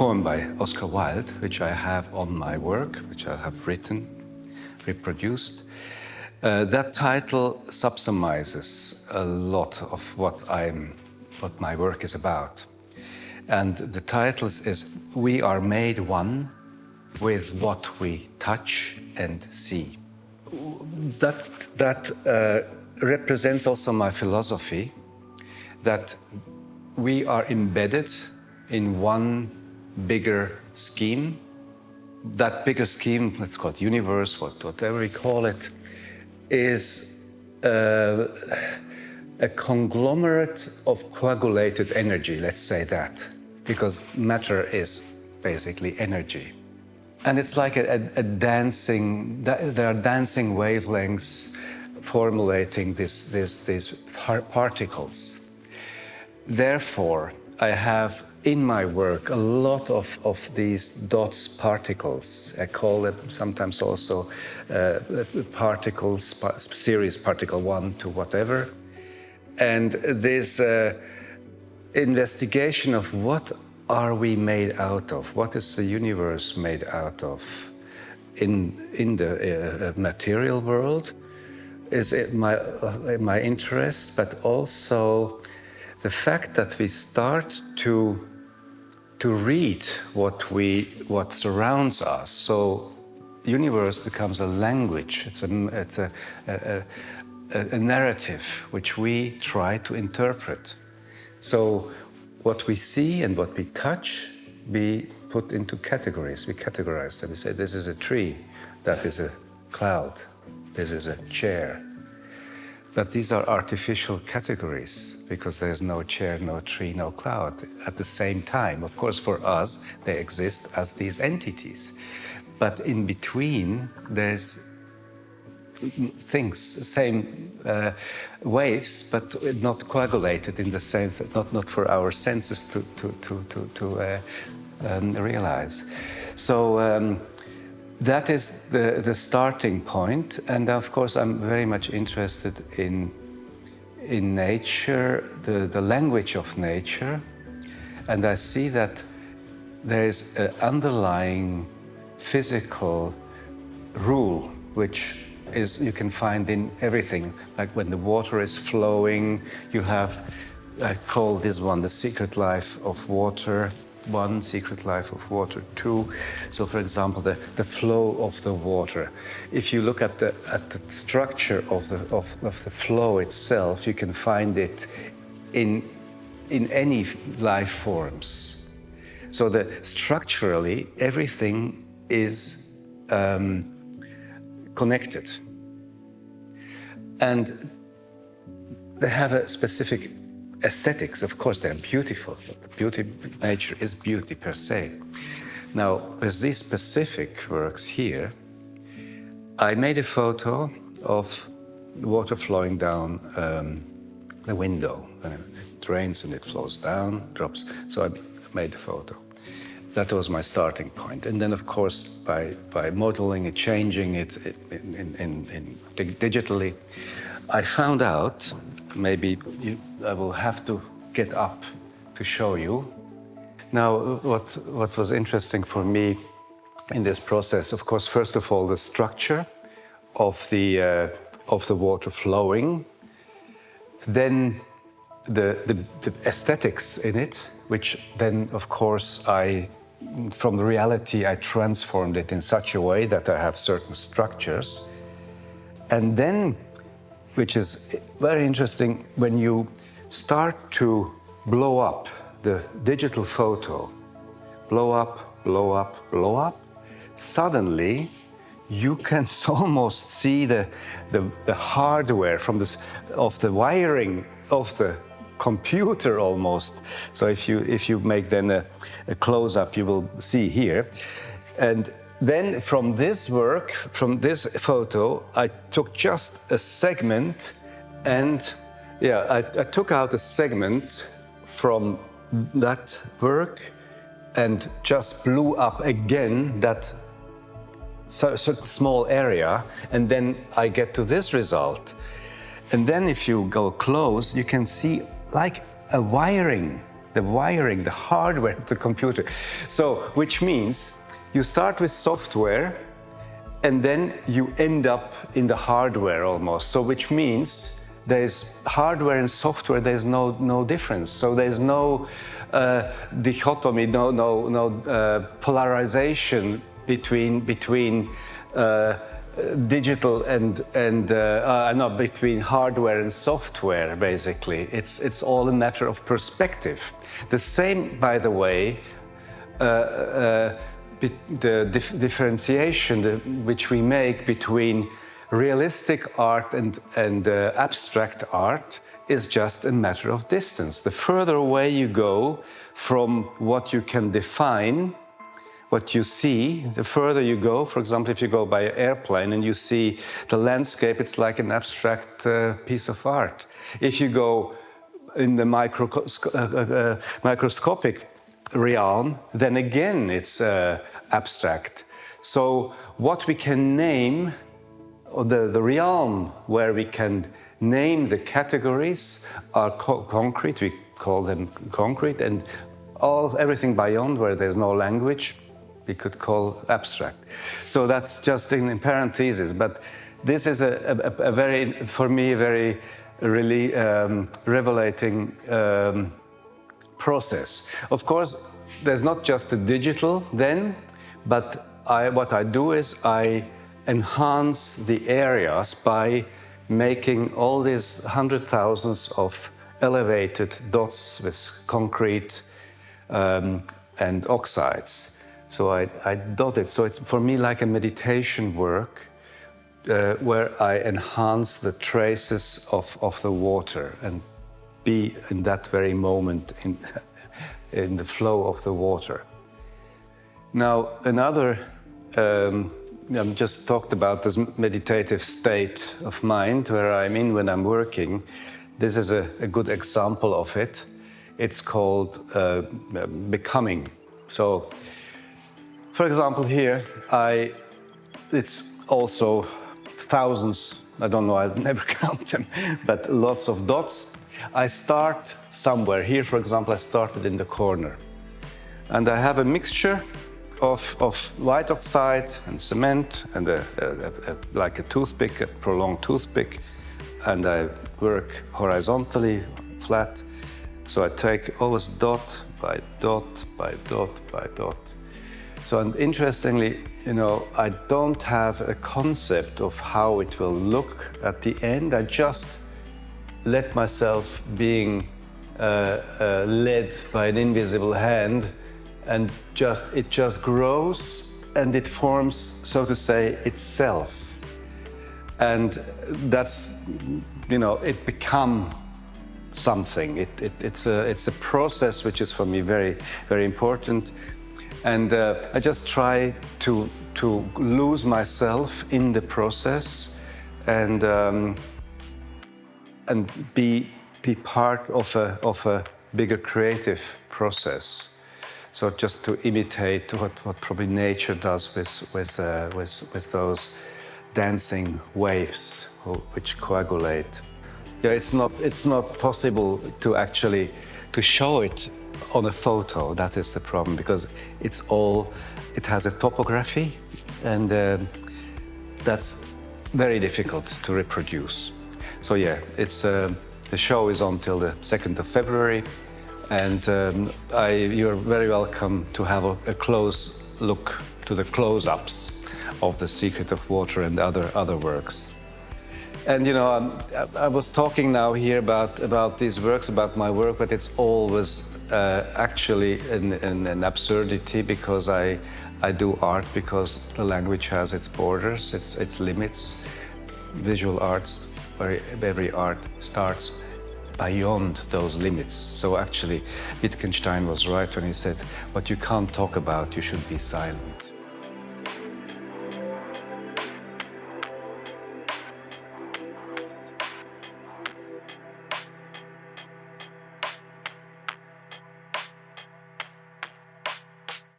poem by Oscar Wilde, which I have on my work, which I have written, reproduced. That title subsumizes a lot of what my work is about. And the title is We Are Made One with What We Touch and See. That represents also my philosophy, that we are embedded in one bigger scheme. That bigger scheme, let's call it universe, whatever we call it, is a conglomerate of coagulated energy, let's say that, because matter is basically energy. And it's like a dancing, there are dancing wavelengths formulating these particles. Therefore, I have in my work a lot of these dots, particles. I call them sometimes also particles, series particle 1 to whatever. And this investigation of what are we made out of? What is the universe made out of in the material world is my interest, but also the fact that we start to read what surrounds us. So universe becomes a language. It's a narrative which we try to interpret. So what we see and what we touch, we put into categories. We categorize them. We say, this is a tree, that is a cloud, this is a chair. But these are artificial categories because there's no chair, no tree, no cloud at the same time. Of course, for us, they exist as these entities. But in between, there's things, same waves, but not coagulated in the same, not for our senses to realize. So that is the starting point, and of course I'm very much interested in nature, the language of nature, and I see that there is an underlying physical rule which you can find in everything. Like when the water is flowing, you have, I call this one the secret life of water 1, secret life of water 2. So for example, the flow of the water. If you look at the structure of the flow itself, you can find it in any life forms. So structurally, everything is connected. And they have a specific aesthetics. Of course, they're beautiful. Nature is beauty per se. Now, with these specific works here, I made a photo of water flowing down the window. And it rains and it flows down, drops. So I made a photo. That was my starting point. And then, of course, by modeling it, changing it digitally, I found out, maybe I will have to get up to show you. Now, what was interesting for me in this process, of course, first of all, the structure of the water flowing, then the aesthetics in it, which then, of course, from the reality, I transformed it in such a way that I have certain structures. And then, which is very interesting, when you start to blow up the digital photo, blow up, blow up, blow up, suddenly you can almost see the hardware of the wiring of the computer almost. So if you make then a close-up, you will see here. And then from this work, from this photo, I took just a segment and I took out a segment from that work and just blew up again that small area, and then I get to this result. And then if you go close, you can see like a wiring the wiring, the hardware of the computer. So, which means you start with software and then you end up in the hardware almost. So, which means there's hardware and software, there's no difference. So there's no dichotomy, no polarization between digital and between hardware and software. Basically, it's all a matter of perspective. The same, by the way, the differentiation which we make between realistic art and abstract art is just a matter of distance. The further away you go from what you can define, what you see, the further you go. For example, if you go by airplane and you see the landscape, it's like an abstract piece of art. If you go in the microscopic realm, then again it's abstract. So what we can name, or the realm where we can name the categories are concrete, we call them concrete, and everything beyond, where there's no language, we could call abstract. So that's just in parentheses, but this is a very, for me, very really revelating process. Of course, there's not just the digital then, but what I do is I enhance the areas by making all these hundred thousands of elevated dots with concrete and oxides. So I dot it. So it's for me like a meditation work where I enhance the traces of the water and be in that very moment in the flow of the water. Now another I just talked about this meditative state of mind where I'm in when I'm working. This is a good example of it. It's called becoming. So, for example, here, it's also thousands, I don't know, I'll never count them, but lots of dots. I start somewhere. Here, for example, I started in the corner. And I have a mixture of white oxide and cement and like a toothpick, a prolonged toothpick, and I work horizontally, flat. So I take always dot by dot by dot by dot. So, and interestingly, I don't have a concept of how it will look at the end. I just let myself being led by an invisible hand, and it just grows and it forms, so to say, itself. And that's, it becomes something. It's a process which is for me very, very important. And I just try to lose myself in the process and be part of a bigger creative process. So just to imitate what probably nature does with those dancing waves which coagulate. Yeah, it's not possible to actually show it on a photo. That is the problem, because it has a topography, and that's very difficult to reproduce. So yeah, the show is on till the 2nd of February. And you're very welcome to have a close look to the close-ups of The Secret of Water and other works. And I was talking now here about these works, about my work, but it's always actually an absurdity, because I do art because the language has its borders, its limits. Visual arts, every art starts beyond those limits. So actually, Wittgenstein was right when he said, what you can't talk about, you should be silent.